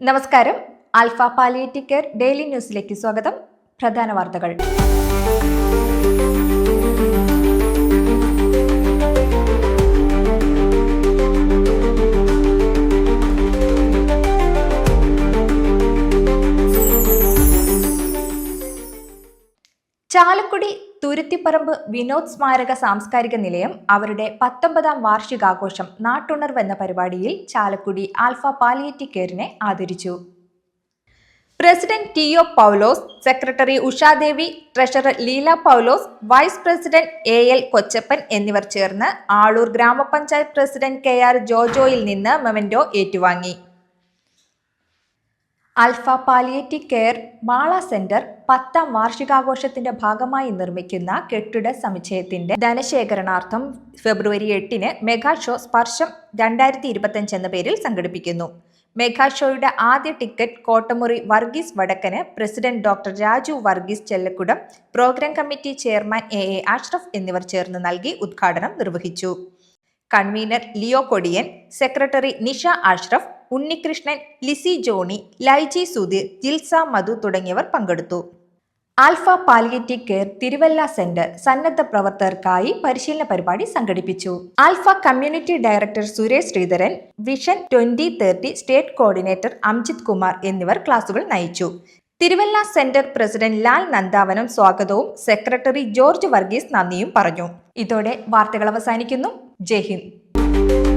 നമസ്കാരം. Alpha palliative care daily ന്യൂസിലേക്ക് സ്വാഗതം. പ്രധാന വാർത്തകൾ. ചാലക്കുടി തുരുത്തിപ്പറമ്പ് വിനോദ് സ്മാരക സാംസ്കാരിക നിലയം അവരുടെ 19ാം വാർഷികാഘോഷം നാട്ടുണർവ് എന്ന പരിപാടിയിൽ ചാലക്കുടി ആൽഫ പാലിയേറ്റീവ് കെയറിനെ ആദരിച്ചു. പ്രസിഡന്റ് ടി.ഒ. പൗലോസ്, സെക്രട്ടറി ഉഷാദേവി, ട്രഷറർ ലീല പൗലോസ്, വൈസ് പ്രസിഡന്റ് എ.എൽ. കൊച്ചപ്പൻ എന്നിവർ ചേർന്ന് ആളൂർ ഗ്രാമപഞ്ചായത്ത് പ്രസിഡന്റ് കെ.ആർ. ജോജോയിൽ നിന്ന് മെമന്റോ ഏറ്റുവാങ്ങി. Alpha palliative care Mala centre 10ാം വാർഷികാഘോഷത്തിന്റെ ഭാഗമായി നിർമ്മിക്കുന്ന കെട്ടിട സമുച്ചയത്തിന്റെ ധനശേഖരണാർത്ഥം ഫെബ്രുവരി 8-ന് മെഗാ ഷോ സ്പർശം 2025 എന്ന പേരിൽ സംഘടിപ്പിക്കുന്നു. മെഗാ ഷോയുടെ ആദ്യ ticket Kottamuri Varghese Vadakkan, president doctor Raju Varghese Chellakkudam, program committee chairman A Ashraf എന്നിവർ ചേർന്ന് നൽകി ഉദ്ഘാടനം നിർവഹിച്ചു. Convener Leo Kodiyan, secretary Nisha Ashraf, Unnikrishnan, Lissy Johny, Laiji Sudheer, Jilsa Madhu തുടങ്ങിയവർ പങ്കെടുത്തു. Alpha palliative care Thiruvalla centre സന്നദ്ധ പ്രവർത്തകർക്കായി പരിശീലന പരിപാടി സംഘടിപ്പിച്ചു. Alpha community director Suresh Sreedharan, vision 2030 state coordinator Amjith Kumar എന്നിവർ ക്ലാസുകൾ നയിച്ചു. തിരുവല്ല സെന്റർ പ്രസിഡന്റ് ലാൽ നന്ദാവനം സ്വാഗതവും സെക്രട്ടറി ജോർജ് വർഗീസ് നന്ദിയും പറഞ്ഞു. ഇതോടെ വാർത്തകൾ അവസാനിക്കുന്നു. ജയ് ഹിന്ദ്.